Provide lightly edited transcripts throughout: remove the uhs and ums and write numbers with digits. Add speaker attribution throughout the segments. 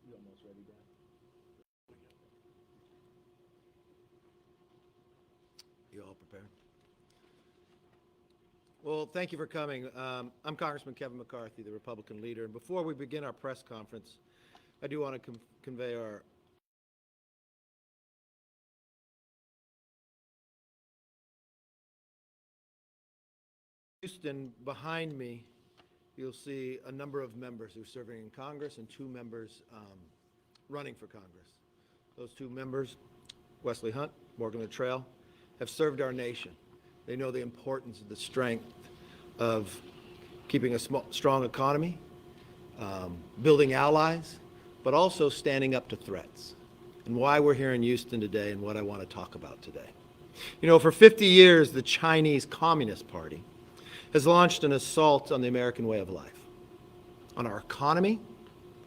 Speaker 1: You almost ready, Dan?
Speaker 2: You all prepared? Well, thank you for coming. I'm Congressman Kevin McCarthy, the Republican leader. And before we begin our press conference, I do want to convey our Houston. Behind me, you'll see a number of members who are serving in Congress and 2 members running for Congress. Those 2 members, Wesley Hunt, Morgan Luttrell, have served our nation. They know the importance of the strength of keeping a strong economy, building allies, but also standing up to threats, and why we're here in Houston today and what I want to talk about today. You know, for 50 years, the Chinese Communist Party has launched an assault on the American way of life, on our economy,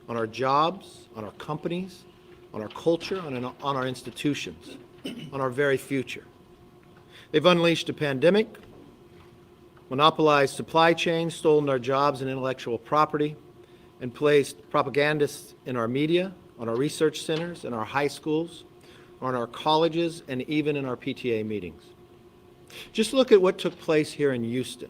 Speaker 2: on our jobs, on our companies, on our culture, on our institutions, on our very future. They've unleashed a pandemic, monopolized supply chains, stolen our jobs and intellectual property, and placed propagandists in our media, on our research centers, in our high schools, on our colleges, and even in our PTA meetings. Just look at what took place here in Houston.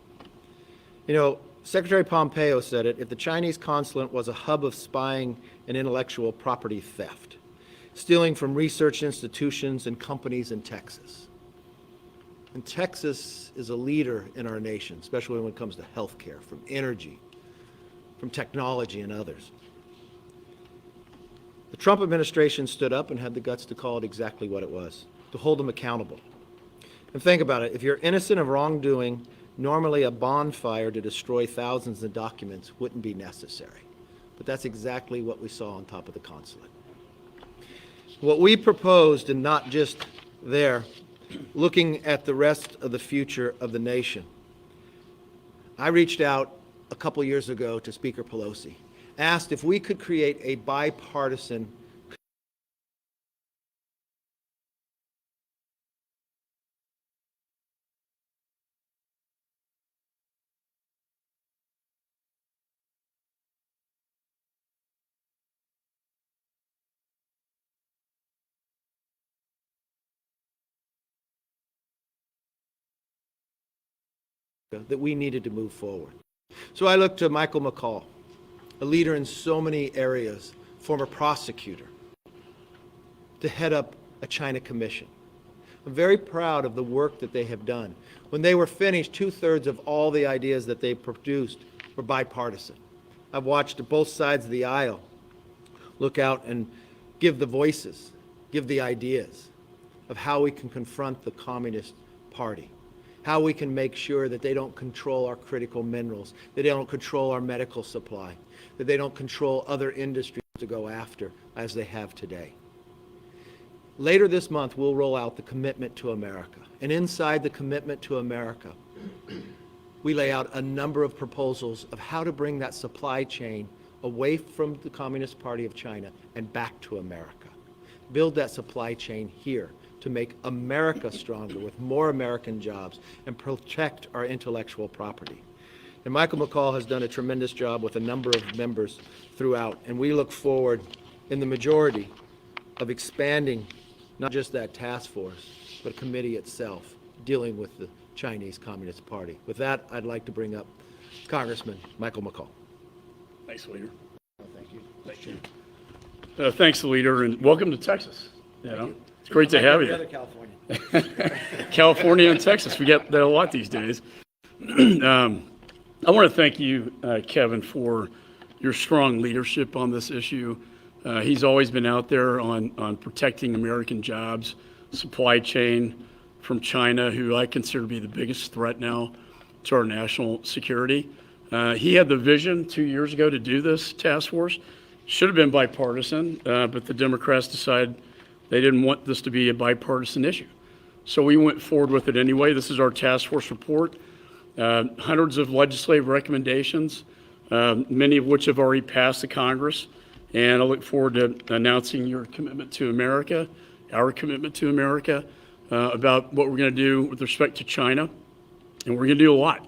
Speaker 2: You know, Secretary Pompeo said it, if the Chinese consulate was a hub of spying and intellectual property theft, stealing from research institutions and companies in Texas. And Texas is a leader in our nation, especially when it comes to healthcare, from energy, from technology, and others. The Trump administration stood up and had the guts to call it exactly what it was, to hold them accountable. And think about it, if you're innocent of wrongdoing, normally a bonfire to destroy thousands of documents wouldn't be necessary. But that's exactly what we saw on top of the consulate. What we proposed, and not just there, looking at the rest of the future of the nation, I reached out a couple years ago to Speaker Pelosi, asked if we could create a bipartisan that we needed to move forward. So I looked to Michael McCaul, a leader in so many areas, former prosecutor, to head up a China commission. I'm very proud of the work that they have done. When they were finished, 2/3 of all the ideas that they produced were bipartisan. I've watched both sides of the aisle look out and give the voices, give the ideas of how we can confront the Communist Party, how we can make sure that they don't control our critical minerals, that they don't control our medical supply, that they don't control other industries to go after as they have today. Later this month, we'll roll out the Commitment to America. And inside the Commitment to America, we lay out a number of proposals of how to bring that supply chain away from the Communist Party of China and back to America. Build that supply chain here to make America stronger with more American jobs and protect our intellectual property. And Michael McCaul has done a tremendous job with a number of members throughout, and we look forward in the majority of expanding not just that task force, but a committee itself dealing with the Chinese Communist Party. With that, I'd like to bring up Congressman Michael McCaul.
Speaker 3: Thanks, Leader.
Speaker 1: Thank you.
Speaker 3: Thank you. Thanks, Leader, and welcome to Texas. It's great to have you.
Speaker 1: California.
Speaker 3: California and Texas, we get that a lot these days. I want to thank you, Kevin, for your strong leadership on this issue. He's always been out there on protecting American jobs, supply chain from China, who I consider to be the biggest threat now to our national security. He had the vision 2 years ago to do this task force. Should have been bipartisan, but the Democrats decided they didn't want this to be a bipartisan issue. So we went forward with it anyway. This is our task force report. Hundreds of legislative recommendations, many of which have already passed the Congress. And I look forward to announcing your commitment to America, our commitment to America, about what we're going to do with respect to China. And we're going to do a lot.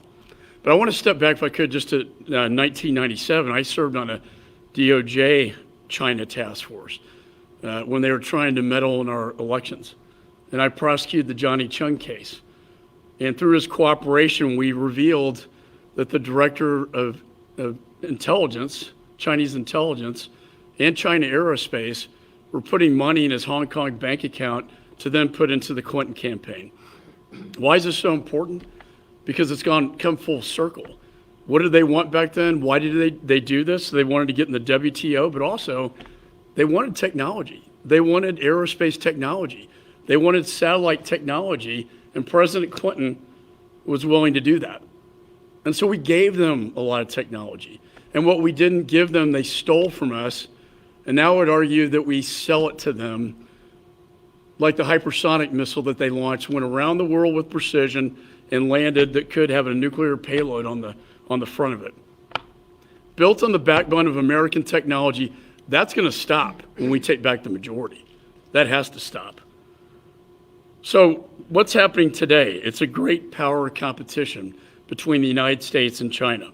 Speaker 3: But I want to step back, if I could, just to 1997. I served on a DOJ China task force when they were trying to meddle in our elections. And I prosecuted the Johnny Chung case. And through his cooperation, we revealed that the director of intelligence, Chinese intelligence, and China Aerospace were putting money in his Hong Kong bank account to then put into the Clinton campaign. Why is this so important? Because it's come full circle. What did they want back then? Why did they do this? They wanted to get in the WTO, but also they wanted technology. They wanted aerospace technology. They wanted satellite technology, and President Clinton was willing to do that. And so we gave them a lot of technology. And what we didn't give them, they stole from us. And now I would argue that we sell it to them, like the hypersonic missile that they launched, went around the world with precision and landed that could have a nuclear payload on the front of it. Built on the backbone of American technology, that's going to stop when we take back the majority. That has to stop. So what's happening today? It's a great power competition between the United States and China.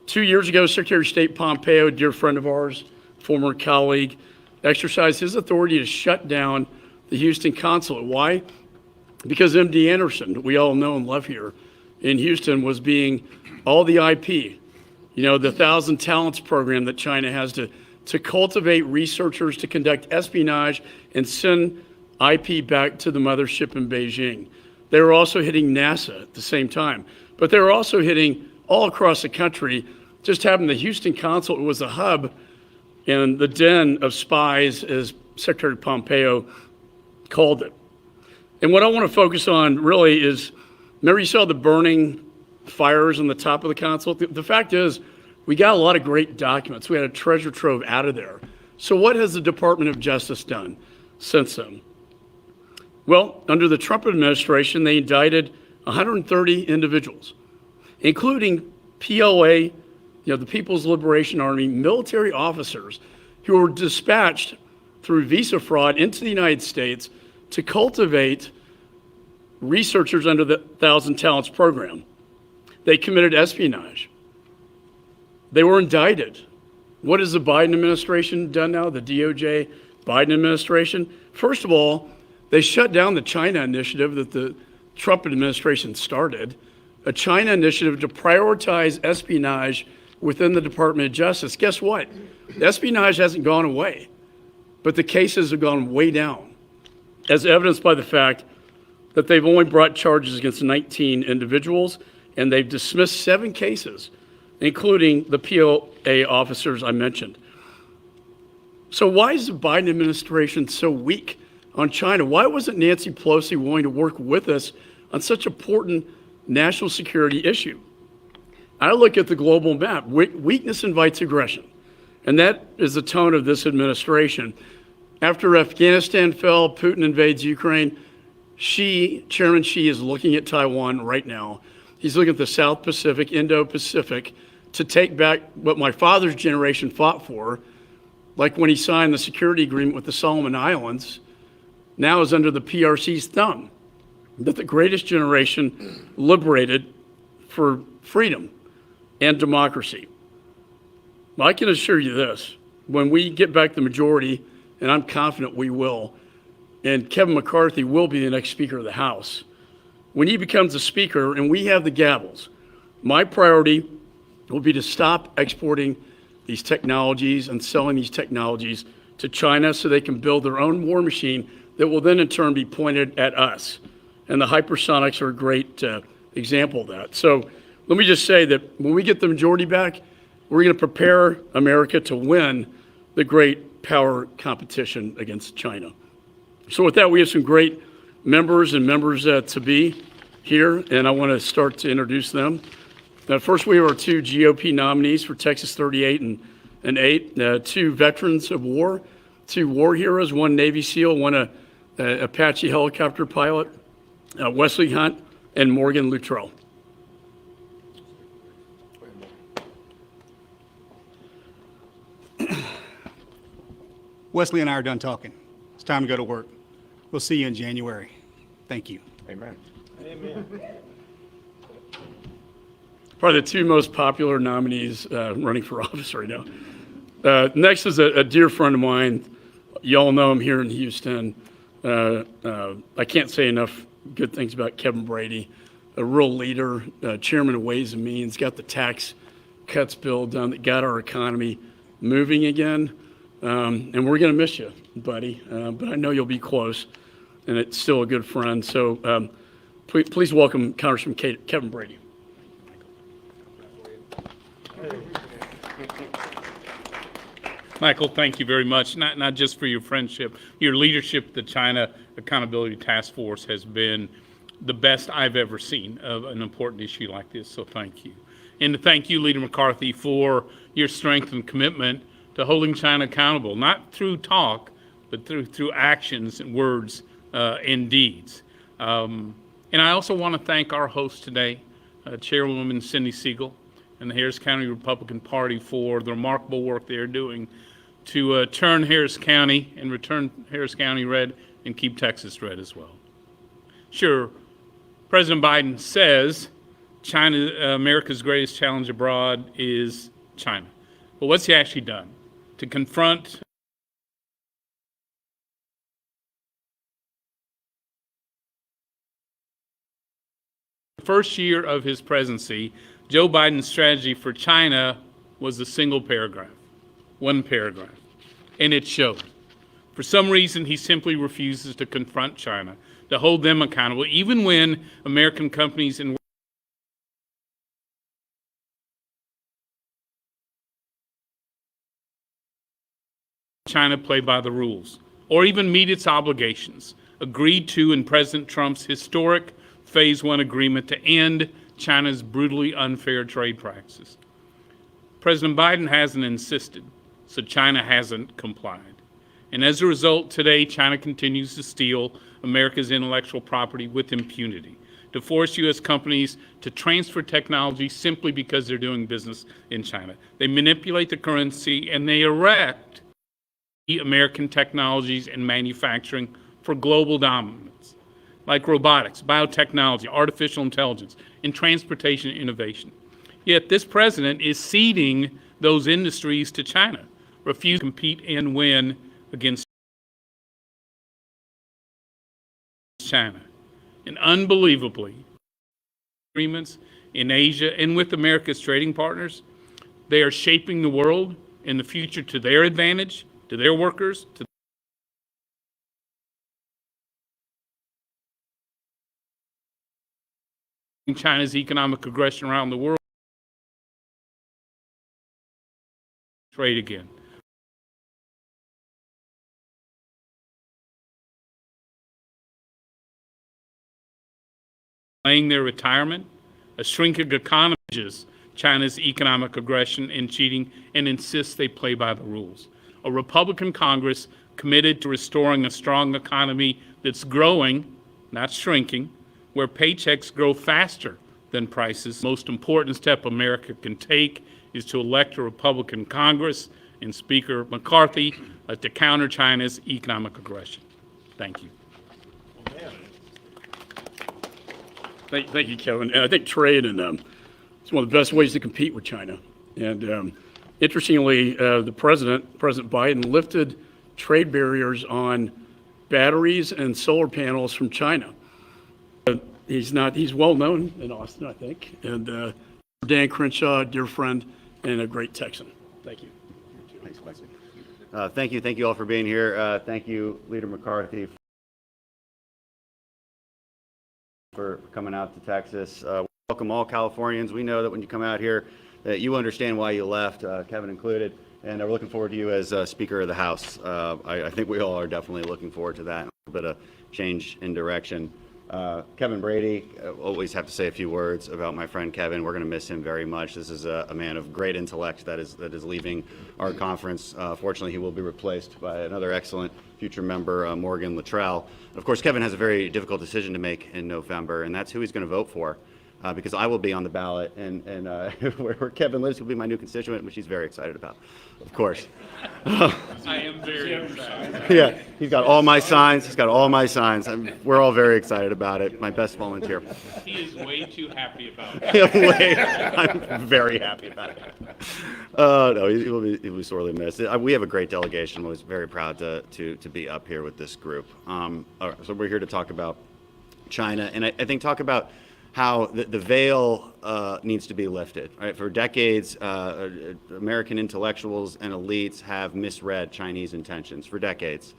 Speaker 3: 2 years ago, Secretary of State Pompeo, a dear friend of ours, former colleague, exercised his authority to shut down the Houston consulate. Why? Because MD Anderson, that we all know and love here in Houston, was being all the IP, the 1,000 Talents program that China has to cultivate researchers to conduct espionage and send IP back to the mothership in Beijing. They were also hitting NASA at the same time, but they were also hitting all across the country. Just having the Houston consulate was a hub and the den of spies, as Secretary Pompeo called it. And what I want to focus on really is, remember you saw the burning fires on the top of the consulate? The fact is, we got a lot of great documents. We had a treasure trove out of there. So what has the Department of Justice done since then? Well, under the Trump administration, they indicted 130 individuals, including PLA, the People's Liberation Army, military officers who were dispatched through visa fraud into the United States to cultivate researchers under the 1,000 Talents program. They committed espionage. They were indicted. What has the Biden administration done now, the DOJ Biden administration? First of all, they shut down the China initiative that the Trump administration started, a China initiative to prioritize espionage within the Department of Justice. Guess what? The espionage hasn't gone away, but the cases have gone way down, as evidenced by the fact that they've only brought charges against 19 individuals, and they've dismissed 7 cases, including the PLA officers I mentioned. So why is the Biden administration so weak on China? Why wasn't Nancy Pelosi willing to work with us on such an important national security issue? I look at the global map. Weakness invites aggression, and that is the tone of this administration. After Afghanistan fell, Putin invades Ukraine. Chairman Xi is looking at Taiwan right now. He's looking at the South Pacific, Indo-Pacific, to take back what my father's generation fought for, like when he signed the security agreement with the Solomon Islands, now is under the PRC's thumb, that the greatest generation liberated for freedom and democracy. Well, I can assure you this, when we get back the majority, and I'm confident we will, and Kevin McCarthy will be the next Speaker of the House, when he becomes the Speaker and we have the gavels, my priority will be to stop exporting these technologies and selling these technologies to China so they can build their own war machine that will then in turn be pointed at us. And the hypersonics are a great example of that. So let me just say that when we get the majority back, we're going to prepare America to win the great power competition against China. So with that, we have some great members and members-to-be here, and I want to start to introduce them. First, we have our 2 GOP nominees for Texas 38 and 8, 2 veterans of war, 2 war heroes, 1 Navy SEAL, 1 Apache helicopter pilot, Wesley Hunt and Morgan Luttrell.
Speaker 4: Wesley and I are done talking. It's time to go to work. We'll see you in January. Thank you.
Speaker 1: Amen.
Speaker 3: Probably the 2 most popular nominees running for office right now. Next is a dear friend of mine. You all know him here in Houston. I can't say enough good things about Kevin Brady, a real leader, chairman of Ways and Means, got the tax cuts bill done that got our economy moving again. And we're going to miss you, buddy, but I know you'll be close, and it's still a good friend. So please welcome Congressman Kevin Brady.
Speaker 5: Michael, thank you very much, not just for your friendship. Your leadership at the China Accountability Task Force has been the best I've ever seen of an important issue like this, so thank you. And to thank you, Leader McCarthy, for your strength and commitment to holding China accountable, not through talk, but through actions and words and deeds. And I also want to thank our host today, Chairwoman Cindy Siegel, and the Harris County Republican Party for the remarkable work they're doing to turn Harris County and return Harris County red and keep Texas red as well. Sure, President Biden says China, America's greatest challenge abroad is China. But what's he actually done to confront the first year of his presidency? Joe Biden's strategy for China was a single paragraph, one paragraph, and it showed. For some reason, he simply refuses to confront China, to hold them accountable, even when American companies and China play by the rules, or even meet its obligations, agreed to in President Trump's historic Phase 1 agreement to end China's brutally unfair trade practices. President Biden hasn't insisted, so China hasn't complied. And as a result, today, China continues to steal America's intellectual property with impunity, to force U.S. companies to transfer technology simply because they're doing business in China. They manipulate the currency and they erect American technologies and manufacturing for global dominance, like robotics, biotechnology, artificial intelligence, and transportation innovation. Yet this president is ceding those industries to China, refusing to compete and win against China. And unbelievably, agreements in Asia and with America's trading partners, they are shaping the world and the future to their advantage, to their workers, to China's economic aggression around the world. Trade again. Delaying their retirement, a shrinking economy manages China's economic aggression and cheating and insists they play by the rules. A Republican Congress committed to restoring a strong economy that's growing, not shrinking, where paychecks grow faster than prices. The most important step America can take is to elect a Republican Congress and Speaker McCarthy to counter China's economic aggression. Thank you.
Speaker 3: Thank you, Kevin. And I think trade and it's one of the best ways to compete with China. And interestingly, the President Biden, lifted trade barriers on batteries and solar panels from China. He's well known in Austin, I think. And Dan Crenshaw, dear friend and a great Texan. Thank you.
Speaker 6: Thanks, Mike. Thank you all for being here. Thank you, Leader McCarthy, for coming out to Texas. Welcome all Californians. We know that when you come out here, that you understand why you left, Kevin included, and we're looking forward to you as Speaker of the House. I think we all are definitely looking forward to that. A bit of change in direction. Kevin Brady, always have to say a few words about my friend Kevin. We're going to miss him very much. This is a man of great intellect that is leaving our conference. Fortunately, he will be replaced by another excellent future member, Morgan Luttrell. Of course, Kevin has a very difficult decision to make in November, and that's who he's going to vote for. because I will be on the ballot, and where Kevin lives will be my new constituent, which he's very excited about, of course.
Speaker 5: I am very excited.
Speaker 6: Yeah, he's got all my signs. He's got all my signs. We're all very excited about it. My best volunteer.
Speaker 5: He is way too happy about it.
Speaker 6: I'm very happy about it. No, he'll be sorely missed. We have a great delegation. I was very proud to be up here with this group. So we're here to talk about China, and I think talk about how the veil needs to be lifted. Right? For decades, American intellectuals and elites have misread Chinese intentions. For decades,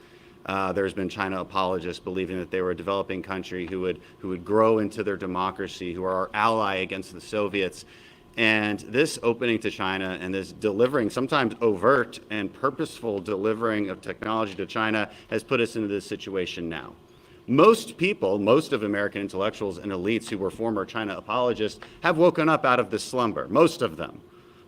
Speaker 6: there's been China apologists believing that they were a developing country who would grow into their democracy, who are our ally against the Soviets. And this opening to China and this delivering, sometimes overt and purposeful delivering of technology to China has put us into this situation now. Most people, most of American intellectuals and elites who were former China apologists have woken up out of this slumber, most of them.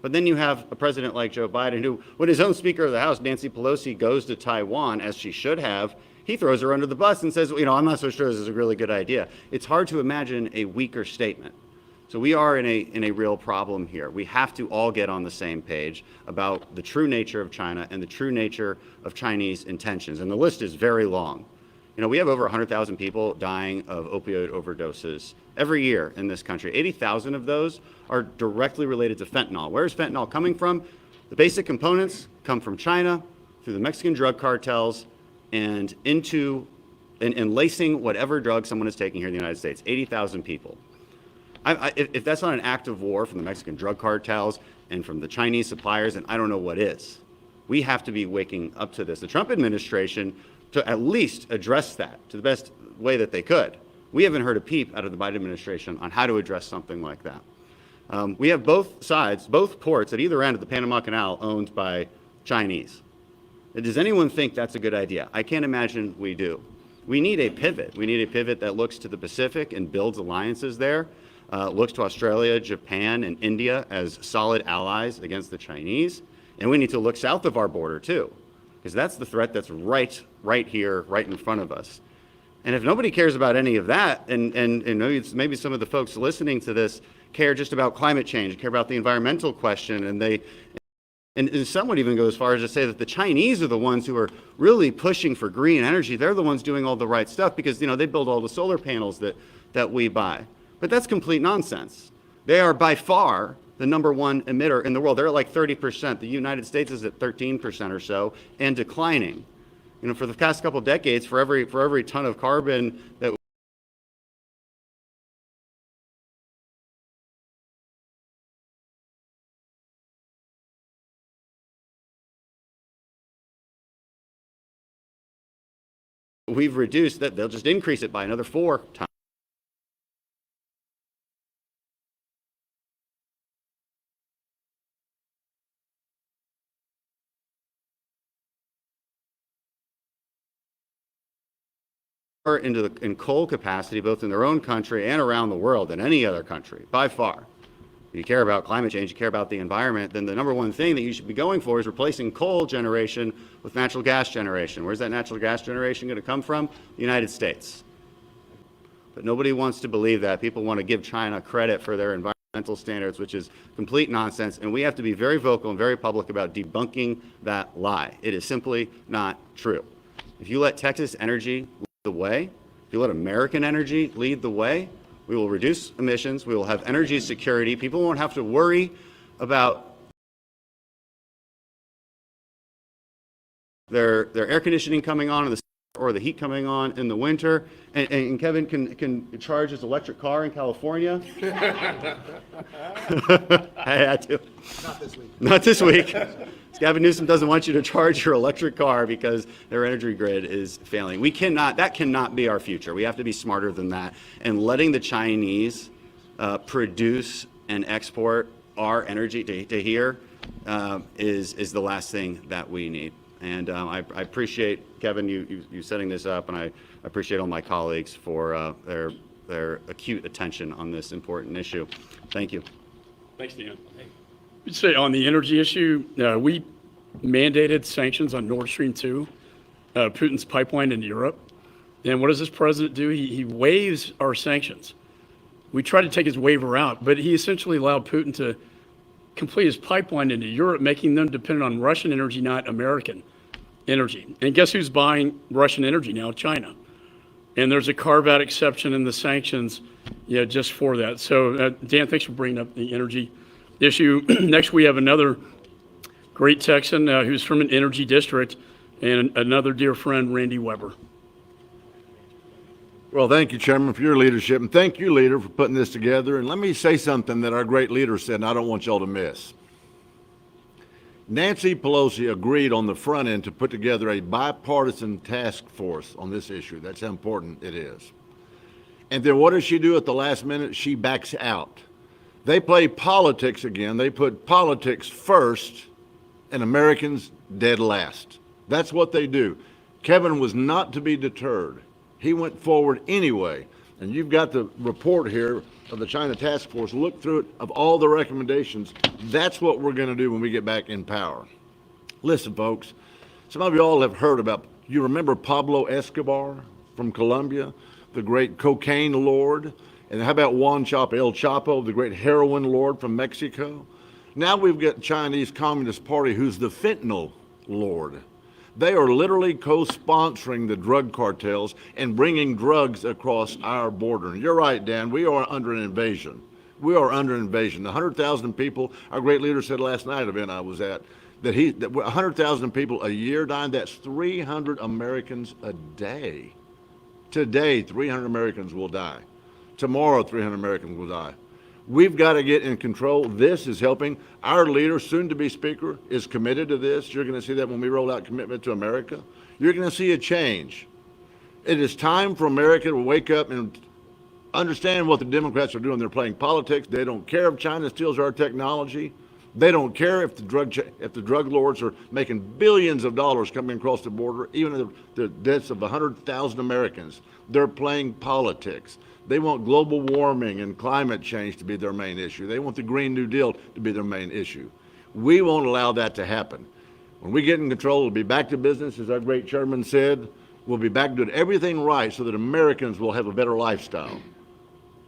Speaker 6: But then you have a president like Joe Biden who, when his own Speaker of the House, Nancy Pelosi, goes to Taiwan, as she should have, he throws her under the bus and says, I'm not so sure this is a really good idea. It's hard to imagine a weaker statement. So we are in a real problem here. We have to all get on the same page about the true nature of China and the true nature of Chinese intentions. And the list is very long. We have over 100,000 people dying of opioid overdoses every year in this country. 80,000 of those are directly related to fentanyl. Where is fentanyl coming from? The basic components come from China through the Mexican drug cartels and lacing whatever drug someone is taking here in the United States. 80,000 people. If that's not an act of war from the Mexican drug cartels and from the Chinese suppliers, then I don't know what is. We have to be waking up to this. The Trump administration, to at least address that to the best way that they could. We haven't heard a peep out of the Biden administration on how to address something like that. We have both sides, both ports at either end of the Panama Canal owned by Chinese. Does anyone think that's a good idea? I can't imagine we do. We need a pivot. We need a pivot that looks to the Pacific and builds alliances there, looks to Australia, Japan, and India as solid allies against the Chinese. And we need to look south of our border too, because that's the threat that's right here, right in front of us. And if nobody cares about any of that, and maybe some of the folks listening to this care just about climate change, care about the environmental question, and some would even go as far as to say that the Chinese are the ones who are really pushing for green energy. They're the ones doing all the right stuff because they build all the solar panels that we buy. But that's complete nonsense. They are by far the #1 emitter in the world. They're at like 30%. The United States is at 13% or so and declining. For the past couple of decades, for every ton of carbon that we've reduced, that they'll just increase it by another 4 tons. In coal capacity, both in their own country and around the world than any other country, by far. If you care about climate change, you care about the environment, then the #1 thing that you should be going for is replacing coal generation with natural gas generation. Where's that natural gas generation going to come from? The United States. But nobody wants to believe that. People want to give China credit for their environmental standards, which is complete nonsense, and we have to be very vocal and very public about debunking that lie. It is simply not true. If you let Texas Energy the way, if you let American energy lead the way, we will reduce emissions, we will have energy security, people won't have to worry about their air conditioning coming on in the or the heat coming on in the winter, and Kevin can charge his electric car in California. I had to.
Speaker 1: Not this week.
Speaker 6: Not this week. Gavin Newsom doesn't want you to charge your electric car because their energy grid is failing. That cannot be our future. We have to be smarter than that. And letting the Chinese produce and export our energy to here is the last thing that we need. And I appreciate, Kevin, you setting this up, and I appreciate all my colleagues for their acute attention on this important issue. Thank you.
Speaker 3: Thanks, Dan. I'd say on the energy issue, we mandated sanctions on Nord Stream 2, Putin's pipeline into Europe. And what does this president do? He waives our sanctions. We tried to take his waiver out, but he essentially allowed Putin to complete his pipeline into Europe, making them dependent on Russian energy, not American energy. And guess who's buying Russian energy now? China. And there's a carve-out exception in the sanctions, just for that. So, Dan, thanks for bringing up the energy issue. Next, we have another great Texan who's from an energy district, and another dear friend, Randy Weber.
Speaker 7: Well, thank you, Chairman, for your leadership, and thank you, leader, for putting this together. And let me say something that our great leader said, and I don't want y'all to miss. Nancy Pelosi agreed on the front end to put together a bipartisan task force on this issue. That's how important it is. And then what does she do at the last minute? She backs out. They play politics again. They put politics first and Americans dead last. That's what they do. Kevin was not to be deterred. He went forward anyway. And you've got the report here of the China Task Force. Look through it, of all the recommendations. That's what we're going to do when we get back in power. Listen, folks, some of you all have heard about, you remember Pablo Escobar from Colombia, the great cocaine lord? And how about Juan Chapo, El Chapo, the great heroin lord from Mexico? Now we've got Chinese Communist Party, who's the fentanyl lord. They are literally co-sponsoring the drug cartels and bringing drugs across our border. And you're right, Dan, we are under an invasion. We are under invasion. 100,000 people, our great leader said last night at an event I was at, that 100,000 people a year dying, that's 300 Americans a day. Today, 300 Americans will die. Tomorrow, 300 Americans will die. We've got to get in control. This is helping. Our leader, soon to be speaker, is committed to this. You're going to see that when we roll out Commitment to America. You're going to see a change. It is time for America to wake up and understand what the Democrats are doing. They're playing politics. They don't care if China steals our technology. They don't care if the drug lords are making billions of dollars coming across the border, even the deaths of 100,000 Americans. They're playing politics. They want global warming and climate change to be their main issue. They want the Green New Deal to be their main issue. We won't allow that to happen. When we get in control, we'll be back to business, as our great chairman said. We'll be back doing everything right so that Americans will have a better lifestyle.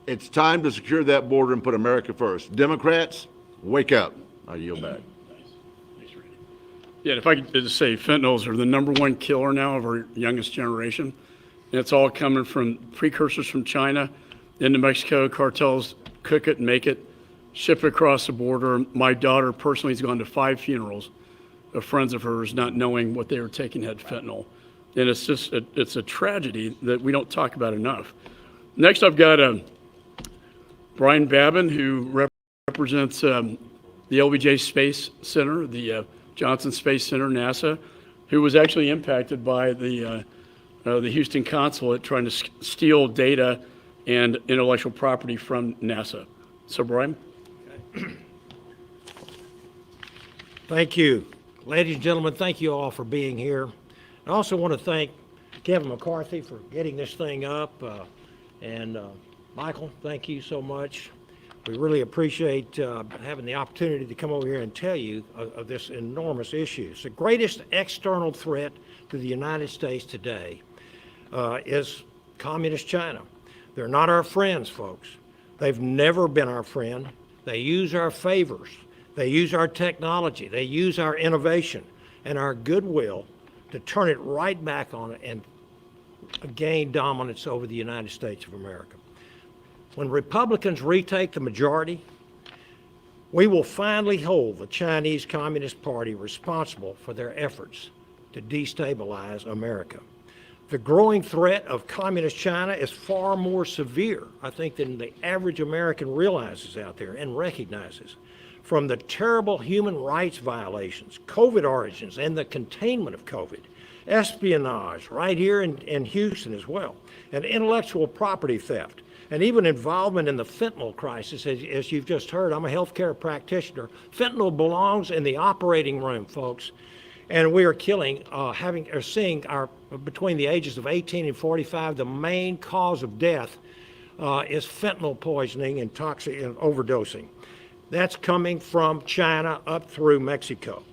Speaker 7: It's time to secure that border and put America first. Democrats, wake up. I yield back.
Speaker 3: Thanks, Randy. Yeah, if I could just say, fentanyls are the #1 killer now of our youngest generation. And it's all coming from precursors from China into Mexico. Cartels cook it and make it, ship it across the border. My daughter personally has gone to 5 funerals of friends of hers not knowing what they were taking had fentanyl. And it's just, it's a tragedy that we don't talk about enough. Next, I've got Brian Babin, who represents the LBJ Space Center, the Johnson Space Center, NASA, who was actually impacted by the Houston consulate trying to steal data and intellectual property from NASA. So, Brian?
Speaker 8: Thank you. Ladies and gentlemen, thank you all for being here. I also want to thank Kevin McCarthy for getting this thing up. And Michael, thank you so much. We really appreciate having the opportunity to come over here and tell you of this enormous issue. It's the greatest external threat to the United States today is Communist China. They're not our friends, folks. They've never been our friend. They use our favors. They use our technology. They use our innovation and our goodwill to turn it right back on it and gain dominance over the United States of America. When Republicans retake the majority, we will finally hold the Chinese Communist Party responsible for their efforts to destabilize America. The growing threat of Communist China is far more severe, I think, than the average American realizes out there and recognizes. From the terrible human rights violations, COVID origins, and the containment of COVID, espionage right here in Houston as well, and intellectual property theft, and even involvement in the fentanyl crisis. As you've just heard, I'm a healthcare practitioner. Fentanyl belongs in the operating room, folks. And we are seeing between the ages of 18 and 45, the main cause of death is fentanyl poisoning and toxic and overdosing. That's coming from China up through Mexico.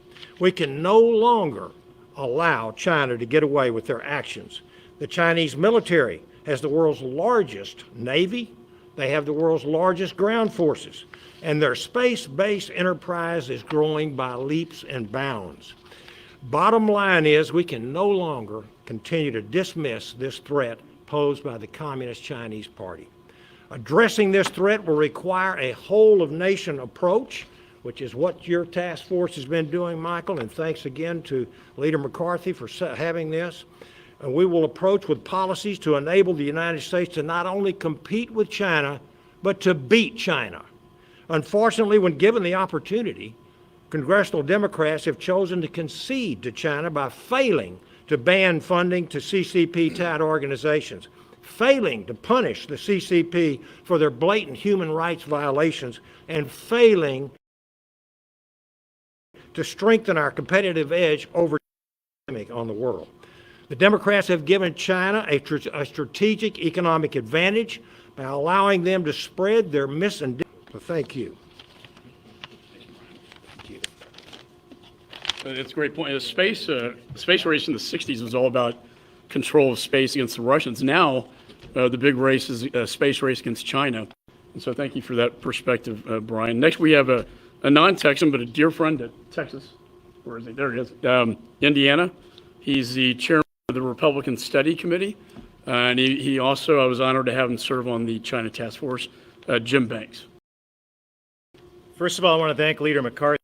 Speaker 8: We can no longer allow China to get away with their actions. The Chinese military has the world's largest navy, They have the world's largest ground forces, and their space-based enterprise is growing by leaps and bounds. Bottom line is we can no longer continue to dismiss this threat posed by the Communist Chinese Party. Addressing this threat will require a whole-of-nation approach, which is what your task force has been doing, Michael, and thanks again to Leader McCarthy for having this. And we will approach with policies to enable the United States to not only compete with China, but to beat China. Unfortunately, when given the opportunity, congressional Democrats have chosen to concede to China by failing to ban funding to CCP-tied organizations, failing to punish the CCP for their blatant human rights violations, and failing to strengthen our competitive edge over on the world. The Democrats have given China a strategic economic advantage by allowing them to spread their misinformation. So thank you.
Speaker 3: It's a great point. The space race in the 60s was all about control of space against the Russians. Now, the big race is a space race against China. And so thank you for that perspective, Brian. Next, we have a non-Texan, but a dear friend at Texas. Where is he? There he is. Indiana. He's the chairman of the Republican Study Committee. And he also, I was honored to have him serve on the China Task Force, Jim Banks.
Speaker 9: First of all, I want to thank Leader McCarthy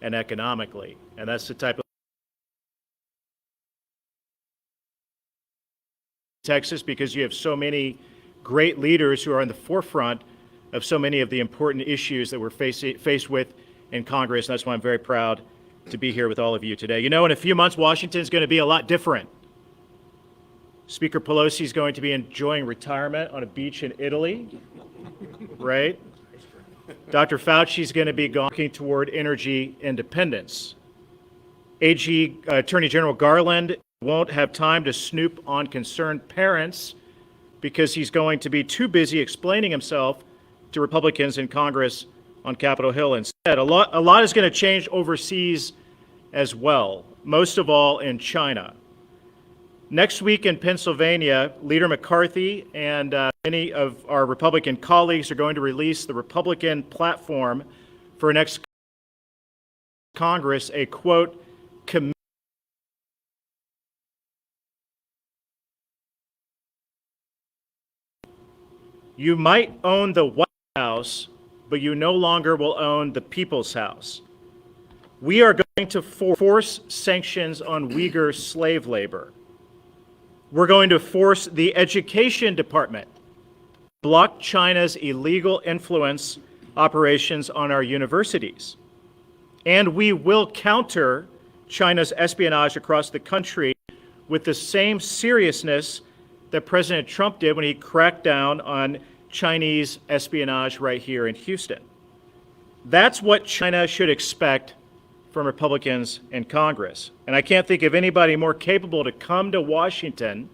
Speaker 9: and economically, and that's the type of Texas, because you have so many great leaders who are on the forefront of so many of the important issues that we're faced with in Congress. And that's why I'm very proud to be here with all of you today. You know, in a few months, Washington is going to be a lot different. Speaker Pelosi is going to be enjoying retirement on a beach in Italy, right? Dr. Fauci is going to be working toward energy independence. Attorney General Garland won't have time to snoop on concerned parents because he's going to be too busy explaining himself to Republicans in Congress on Capitol Hill instead. A lot is going to change overseas as well, most of all in China. Next week in Pennsylvania, Leader McCarthy and many of our Republican colleagues are going to release the Republican platform for next Congress, a quote, you might own the White House, but you no longer will own the People's House. We are going to force sanctions on Uyghur slave labor. We're going to force the Education Department to block China's illegal influence operations on our universities. And we will counter China's espionage across the country with the same seriousness that President Trump did when he cracked down on Chinese espionage right here in Houston. That's what China should expect from Republicans in Congress. And I can't think of anybody more capable to come to Washington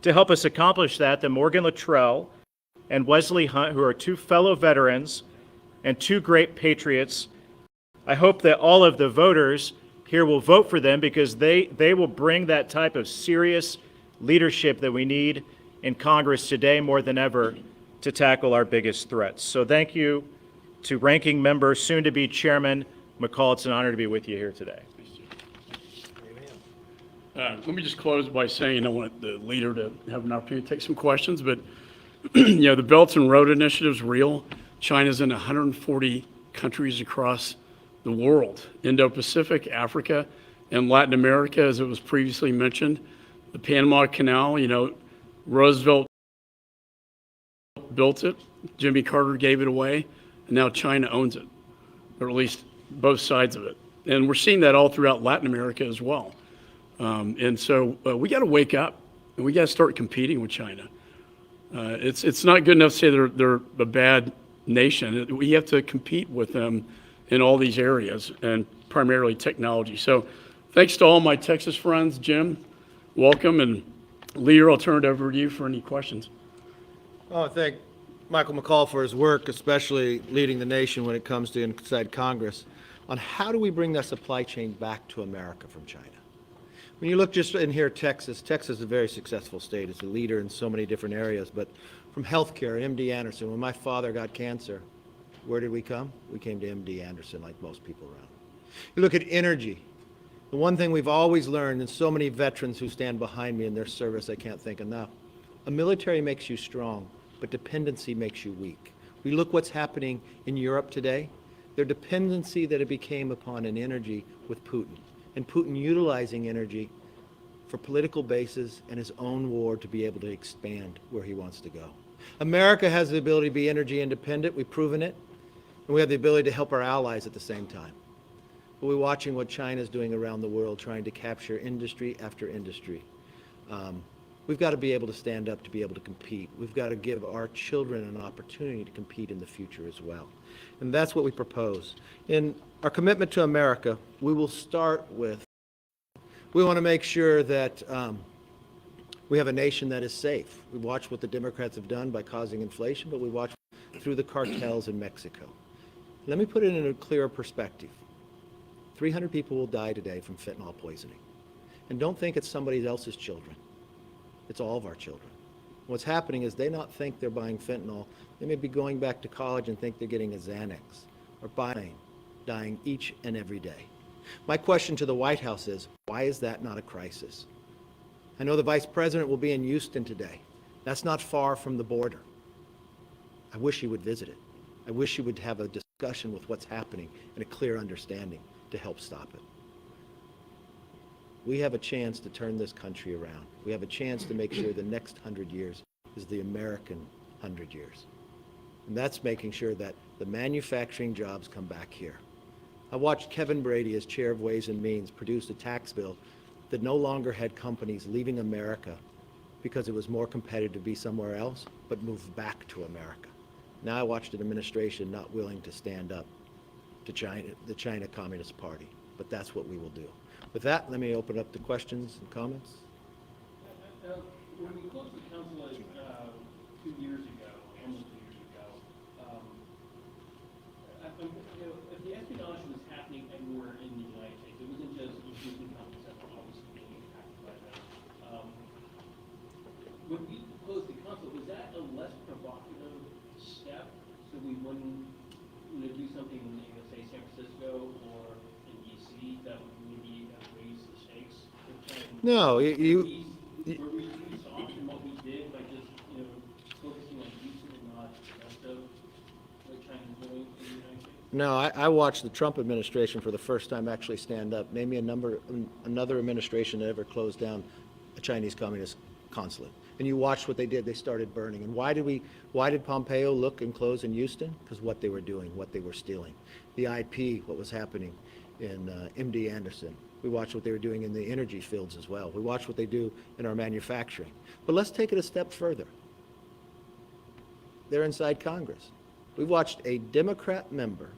Speaker 9: to help us accomplish that than Morgan Luttrell and Wesley Hunt, who are two fellow veterans and two great patriots. I hope that all of the voters here will vote for them because they will bring that type of serious leadership that we need in Congress today more than ever to tackle our biggest threats. So thank you to Ranking Member, soon-to-be Chairman McCaul. It's an honor to be with you here today.
Speaker 3: Let me just close by saying I want the leader to have an opportunity to take some questions, but you know, the Belt and Road Initiative is real. China's in 140 countries across the world, Indo-Pacific, Africa, and Latin America, as it was previously mentioned. The Panama Canal, you know, Roosevelt built it, Jimmy Carter gave it away, and now China owns it, or at least both sides of it. And we're seeing that all throughout Latin America as well. And so we got to wake up, and we got to start competing with China. It's not good enough to say they're a bad nation. We have to compete with them in all these areas, and primarily technology. So thanks to all my Texas friends. Jim, welcome, and Leader, I'll turn it over to you for any questions.
Speaker 2: I want to thank Michael McCaul for his work, especially leading the nation when it comes to inside Congress, on how do we bring that supply chain back to America from China. When you look just in here, Texas is a very successful state. It's a leader in so many different areas. But from healthcare, MD Anderson, when my father got cancer, where did we come? We came to MD Anderson like most people around. You look at energy. The one thing we've always learned, and so many veterans who stand behind me in their service, I can't thank enough. A military makes you strong, but dependency makes you weak. We look what's happening in Europe today. Their dependency that it became upon in energy with Putin, and Putin utilizing energy for political bases and his own war to be able to expand where he wants to go. America has the ability to be energy independent. We've proven it. And we have the ability to help our allies at the same time. But we're watching what China's doing around the world, trying to capture industry after industry. We've got to be able to stand up to be able to compete. We've got to give our children an opportunity to compete in the future as well. And that's what we propose. In our commitment to America, we will start with, we want to make sure that we have a nation that is safe. We watch what the Democrats have done by causing inflation, but we watch through the cartels in Mexico. Let me put it in a clearer perspective. 300 people will die today from fentanyl poisoning. And don't think it's somebody else's children. It's all of our children. What's happening is they not think they're buying fentanyl. They may be going back to college and think they're getting a Xanax or dying each and every day. My question to the White House is, why is that not a crisis? I know the Vice President will be in Houston today. That's not far from the border. I wish he would visit it. I wish he would have a discussion with what's happening and a clear understanding to help stop it. We have a chance to turn this country around. We have a chance to make sure the next 100 years is the American 100 years. And that's making sure that the manufacturing jobs come back here. I watched Kevin Brady, as chair of Ways and Means, produce a tax bill that no longer had companies leaving America because it was more competitive to be somewhere else, but move back to America. Now I watched an administration not willing to stand up to China, the China Communist Party, but that's what we will do. With that, let me open up to questions and comments.
Speaker 3: When we closed the consulate 2 years ago, almost 2 years ago, if the espionage was happening anywhere in the United States, it wasn't just Houston companies that were obviously being impacted by that. When we closed the consulate, was that a less provocative step so we wouldn't do something in, say, San Francisco or in D.C. that would maybe raise the stakes?
Speaker 2: No,
Speaker 3: Were we too soft in what we did by just, focusing on Houston and not the rest of what China's doing in the United States?
Speaker 2: No, I watched the Trump administration for the first time actually stand up. Name me another administration that ever closed down a Chinese Communist consulate. And you watched what they did. They started burning. And why did Pompeo look and close in Houston? Because what they were doing, what they were stealing. The IP, what was happening in MD Anderson. We watched what they were doing in the energy fields as well. We watched what they do in our manufacturing. But let's take it a step further. They're inside Congress. We watched a Democrat member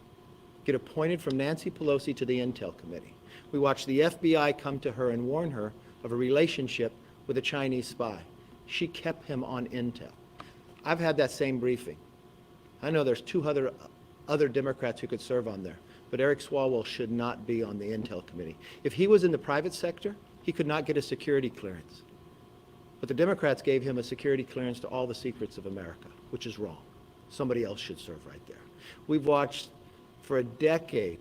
Speaker 2: get appointed from Nancy Pelosi to the Intel Committee. We watched the FBI come to her and warn her of a relationship with a Chinese spy. She kept him on Intel. I've had that same briefing. I know there's two other Democrats who could serve on there, but Eric Swalwell should not be on the Intel Committee. If he was in the private sector, he could not get a security clearance. But the Democrats gave him a security clearance to all the secrets of America, which is wrong. Somebody else should serve right there. We've watched for a decade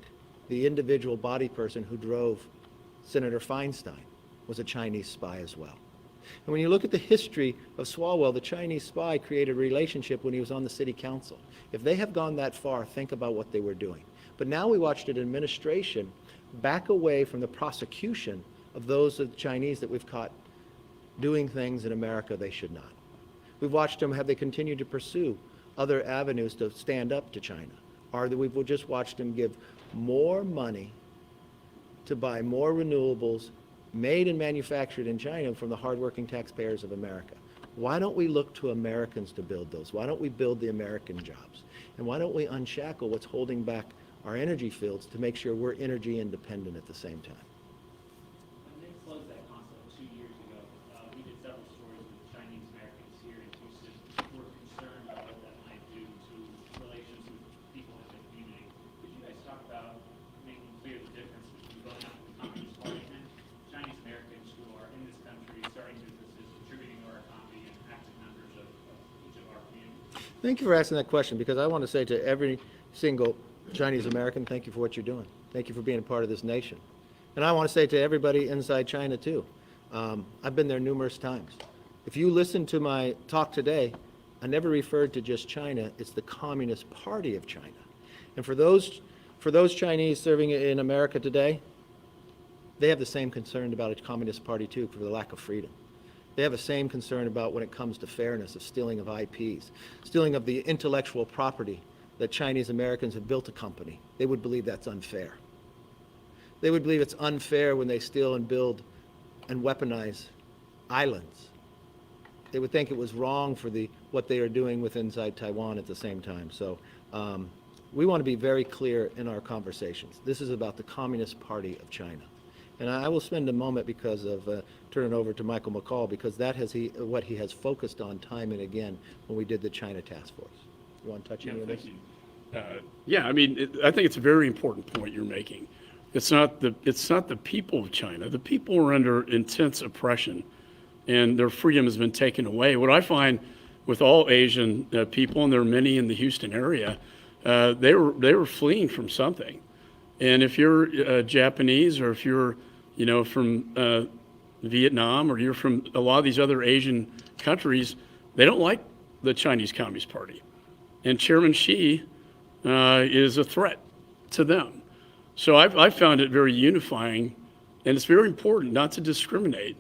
Speaker 2: the individual body person who drove Senator Feinstein was a Chinese spy as well. And when you look at the history of Swalwell, the Chinese spy created a relationship when he was on the city council. If they have gone that far, think about what they were doing. But now we watched an administration back away from the prosecution of those of the Chinese that we've caught doing things in America they should not. We've watched them, have they continued to pursue other avenues to stand up to China? Or that we've just watched them give more money to buy more renewables made and manufactured in China from the hardworking taxpayers of America. Why don't we look to Americans to build those? Why don't we build the American jobs? And why don't we unshackle what's holding back our energy fields to make sure we're energy independent at the same time?
Speaker 10: When they closed that consulate 2 years ago, we did several stories with Chinese Americans here in Houston who were concerned about what that might do to relations with people in the community. Could you guys talk about making clear the difference between going out to the Communist Party and Chinese Americans who
Speaker 2: Thank you for asking that question, because I want to say to every single Chinese American, thank you for what you're doing. Thank you for being a part of this nation. And I want to say to everybody inside China, too, I've been there numerous times. If you listen to my talk today, I never referred to just China. It's the Communist Party of China. And for those Chinese serving in America today, they have the same concern about a Communist Party, too, for the lack of freedom. They have the same concern about when it comes to fairness, of stealing of IPs, stealing of the intellectual property that Chinese Americans have built a company. They would believe that's unfair. They would believe it's unfair when they steal and build and weaponize islands. They would think it was wrong for what they are doing with inside Taiwan at the same time. So we want to be very clear in our conversations. This is about the Communist Party of China. And I will spend a moment because of turning over to Michael McCaul, because that has what he has focused on time and again when we did the China Task Force. You want to touch any of this?
Speaker 3: Yeah, I mean, I think it's a very important point you're making. It's not the people of China. The people are under intense oppression, and their freedom has been taken away. What I find with all Asian people, and there are many in the Houston area, they were fleeing from something. And if you're Japanese, or if you're from Vietnam, or you're from a lot of these other Asian countries, they don't like the Chinese Communist Party. And Chairman Xi is a threat to them. So I've found it very unifying, and it's very important not to discriminate.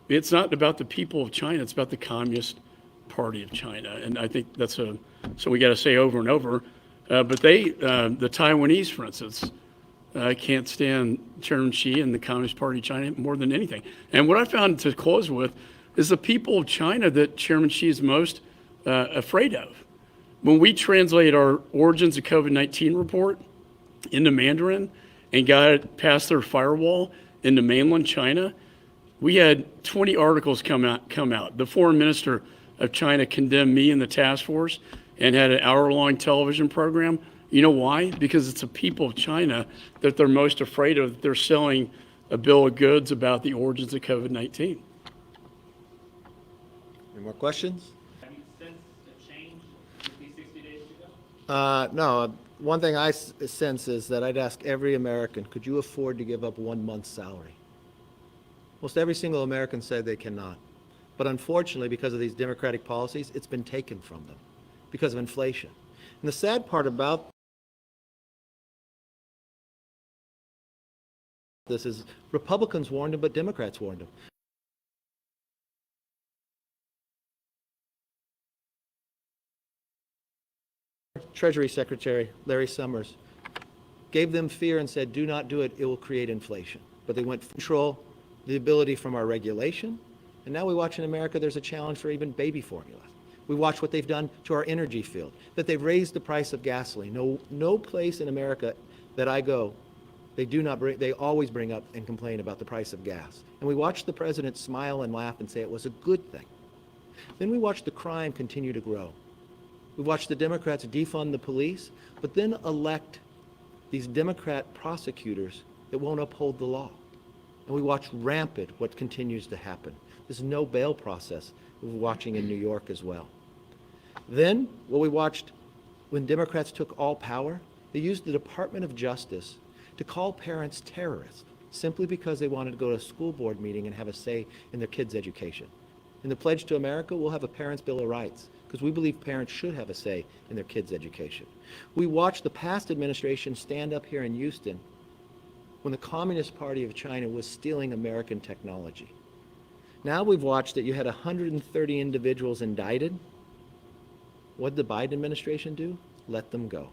Speaker 3: It's not about the people of China, it's about the Communist Party of China. And I think that's so we got to say over and over. But the Taiwanese, for instance, can't stand Chairman Xi and the Communist Party of China more than anything. And what I found, to close with, is the people of China that Chairman Xi is most afraid of. When we translate our Origins of COVID-19 report into Mandarin and got it past their firewall into mainland China, we had 20 articles come out. The foreign minister of China condemned me and the task force and had an hour-long television program. You know why? Because it's the people of China that they're most afraid of. They're selling a bill of goods about the origins of COVID-19.
Speaker 2: Any more questions?
Speaker 10: Have you sensed a change with these 60 days to go?
Speaker 2: No. One thing I sense is that I'd ask every American, could you afford to give up 1 month's salary? Most every single American said they cannot. But unfortunately, because of these Democratic policies, it's been taken from them because of inflation. And the sad part about this is Republicans warned them, but Democrats warned them. Treasury Secretary Larry Summers gave them fear and said, do not do it, it will create inflation. But they went control the ability from our regulation, and now we watch in America there's a challenge for even baby formula. We watch what they've done to our energy field, that they've raised the price of gasoline. No place in America that I go, they always bring up and complain about the price of gas. And we watch the president smile and laugh and say it was a good thing. Then we watch the crime continue to grow. We watch the Democrats defund the police, but then elect these Democrat prosecutors that won't uphold the law. And we watch rampant what continues to happen. This no bail process we're watching in New York as well. Then, what we watched when Democrats took all power, they used the Department of Justice to call parents terrorists simply because they wanted to go to a school board meeting and have a say in their kids' education. In the Pledge to America, we'll have a Parents' Bill of Rights because we believe parents should have a say in their kids' education. We watched the past administration stand up here in Houston when the Communist Party of China was stealing American technology. Now we've watched that you had 130 individuals indicted. What did the Biden administration do? Let them go.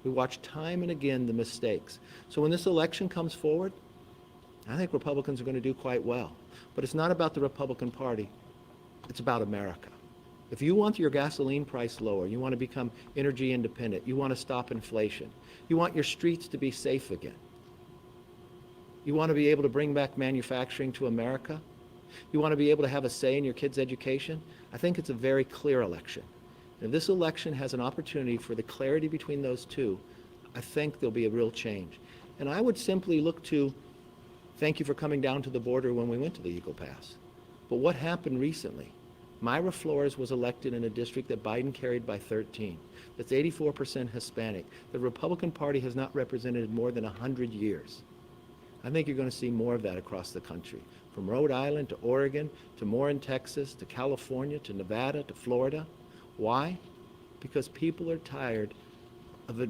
Speaker 2: We watch time and again the mistakes. So when this election comes forward, I think Republicans are going to do quite well. But it's not about the Republican Party. It's about America. If you want your gasoline price lower, you want to become energy independent, you want to stop inflation, you want your streets to be safe again, you want to be able to bring back manufacturing to America, you want to be able to have a say in your kids' education, I think it's a very clear election. And if this election has an opportunity for the clarity between those two, I think there'll be a real change. And I would simply look to, thank you for coming down to the border when we went to the Eagle Pass. But what happened recently? Myra Flores was elected in a district that Biden carried by 13. That's 84% Hispanic. The Republican Party has not represented more than 100 years. I think you're going to see more of that across the country, from Rhode Island to Oregon, to more in Texas, to California, to Nevada, to Florida. Why? Because people are tired of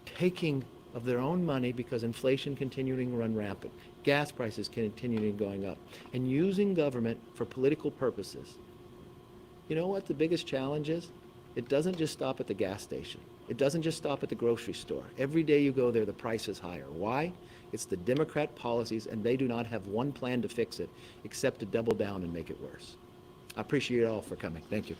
Speaker 2: taking of their own money because inflation continuing to run rampant, gas prices continuing going up, and using government for political purposes. You know what the biggest challenge is? It doesn't just stop at the gas station. It doesn't just stop at the grocery store. Every day you go there, the price is higher. Why? It's the Democrat policies, and they do not have one plan to fix it except to double down and make it worse. I appreciate you all for coming. Thank you.